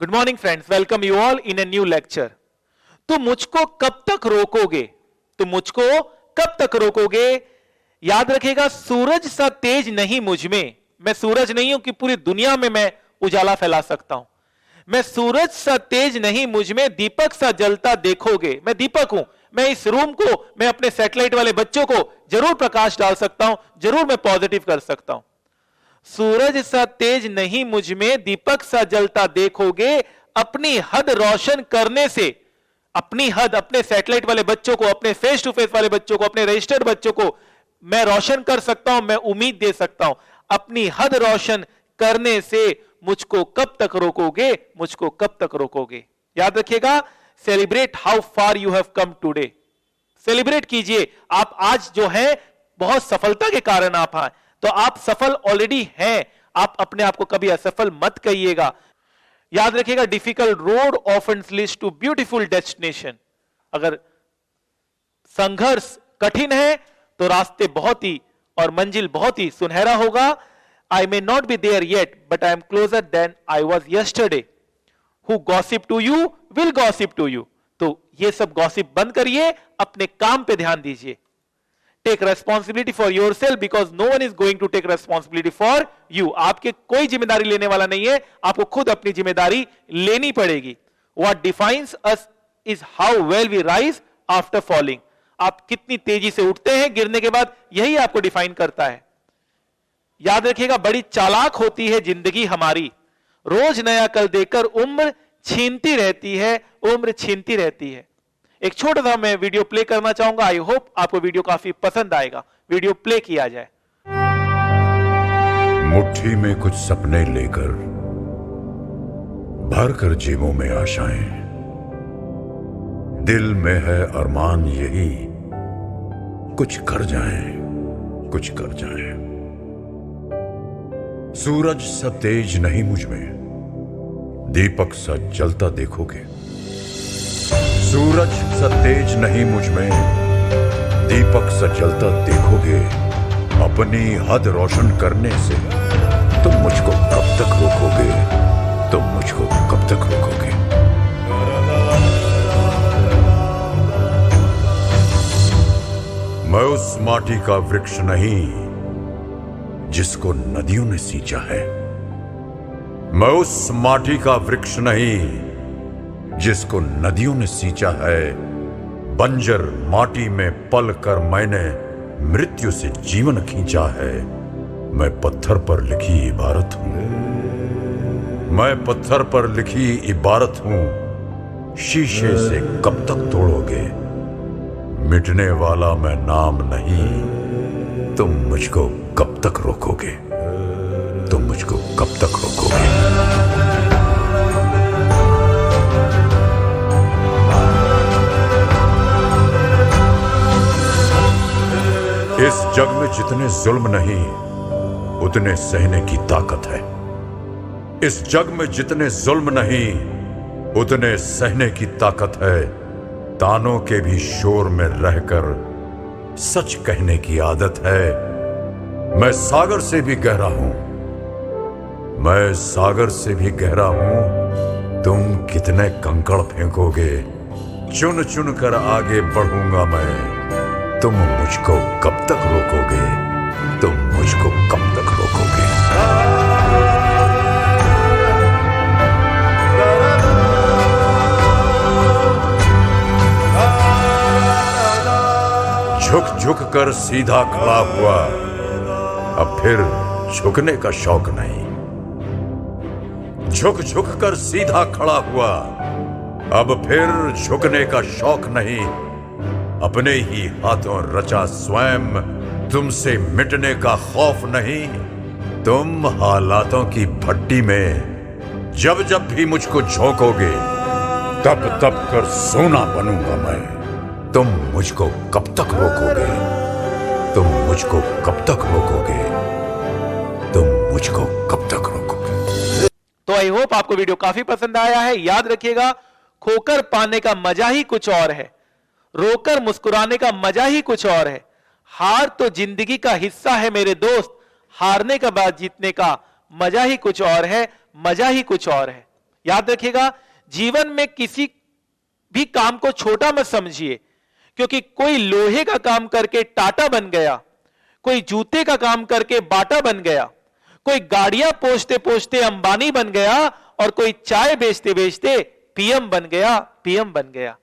Good morning friends, welcome you all in a new lecture. तुम मुझको कब तक रोकोगे? तुम मुझको कब तक रोकोगे? याद रखेगा, सूरज सा तेज नहीं मुझ में। मैं सूरज नहीं हूं कि पूरी दुनिया में मैं उजाला फैला सकता हूं। मैं सूरज सा तेज नहीं मुझ में, दीपक सा जलता देखोगे। मैं दीपक हूं। मैं इस रूम को, मैं अपने सैटेलाइट वाले बच्चों को जरूर प्रकाश डाल सकता हूं, जरूर मैं पॉजिटिव कर सकता हूं। सूरज सा तेज नहीं मुझ में, दीपक सा जलता देखोगे। अपनी हद रोशन करने से, अपनी हद, अपने सैटेलाइट वाले बच्चों को, अपने फेस टू फेस वाले बच्चों को, अपने रजिस्टर्ड बच्चों को मैं रोशन कर सकता हूं, मैं उम्मीद दे सकता हूं। अपनी हद रोशन करने से मुझको कब तक रोकोगे? मुझको कब तक रोकोगे? याद रखिएगा, celebrate how far you have come today. Celebrate कीजिए, आप आज जो है बहुत सफलता के कारण आप हैं, तो आप सफल ऑलरेडी हैं। आप अपने आप को कभी असफल मत कहिएगा। याद रखिएगा, difficult road often leads to beautiful destination. अगर संघर्ष कठिन है तो रास्ते बहुत ही और मंजिल बहुत ही सुनहरा होगा। I may not be there yet but I am closer than I was yesterday. Who gossip to you will gossip to you. तो ये सब गॉसिप बंद करिए, अपने काम पे ध्यान दीजिए। Take responsibility for yourself because no one is going to take responsibility for you. आपके कोई जिम्मेदारी लेने वाला नहीं है, आपको खुद अपनी जिम्मेदारी लेनी पड़ेगी। What defines us is how well we rise after falling. आप कितनी तेजी से उठते हैं गिरने के बाद, यही आपको डिफाइन करता है। याद रखिएगा, बड़ी चालाक होती है जिंदगी हमारी। रोज नया कल देकर उम्र छीनती रहती है, उम्र छीनती रहती है। एक छोटा सा मैं वीडियो प्ले करना चाहूंगा। आई होप आपको वीडियो काफी पसंद आएगा। वीडियो प्ले किया जाए। मुट्ठी में कुछ सपने लेकर भर कर जेबों में आशाएं, दिल में है अरमान यही, कुछ कर जाएं, कुछ कर जाएं। सूरज सा तेज नहीं मुझ में, दीपक सा जलता देखोगे। सूरज सा तेज नहीं मुझ में, दीपक सा जलता देखोगे। अपनी हद रोशन करने से तुम मुझको कब तक रोकोगे? तुम मुझको कब तक रोकोगे? मैं उस माटी का वृक्ष नहीं जिसको नदियों ने सींचा है। मैं उस माटी का वृक्ष नहीं जिसको नदियों ने सींचा है। बंजर माटी में पल कर मैंने मृत्यु से जीवन खींचा है। मैं पत्थर पर लिखी इबारत हूं। मैं पत्थर पर लिखी इबारत हूं। शीशे से कब तक तोड़ोगे? मिटने वाला मैं नाम नहीं। तुम मुझको कब तक रोकोगे? तुम मुझको कब तक रोकोगे? इस जग में जितने जुल्म नहीं, उतने सहने की ताकत है। इस जग में जितने जुल्म नहीं, उतने सहने की ताकत है। तानों के भी शोर में रहकर सच कहने की आदत है। मैं सागर से भी गहरा हूं। मैं सागर से भी गहरा हूं। तुम कितने कंकड़ फेंकोगे? चुन चुन कर आगे बढ़ूंगा मैं। तुम मुझको कब तक रोकोगे? तुम मुझको कब तक रोकोगे? झुक झुक कर सीधा खड़ा हुआ, अब फिर झुकने का शौक नहीं। झुक झुक कर सीधा खड़ा हुआ, अब फिर झुकने का शौक नहीं। अपने ही हाथों रचा स्वयं, तुमसे मिटने का खौफ नहीं। तुम हालातों की भट्टी में जब जब भी मुझको झोंकोगे, तब तब कर सोना बनूंगा मैं। तुम मुझको कब तक रोकोगे? तुम मुझको कब तक रोकोगे? तुम मुझको कब तक रोकोगे? तो आई होप आपको वीडियो काफी पसंद आया है। याद रखिएगा, खोकर पाने का मजा ही कुछ और है, रोकर मुस्कुराने का मजा ही कुछ और है। हार तो जिंदगी का हिस्सा है मेरे दोस्त, हारने के बाद जीतने का मजा ही कुछ और है, मजा ही कुछ और है। याद रखिएगा, जीवन में किसी भी काम को छोटा मत समझिए, क्योंकि कोई लोहे का काम करके टाटा बन गया, कोई जूते का काम करके बाटा बन गया, कोई गाड़ियां पोंछते पोंछते अंबानी बन गया और कोई चाय बेचते बेचते पीएम बन गया, पीएम बन गया।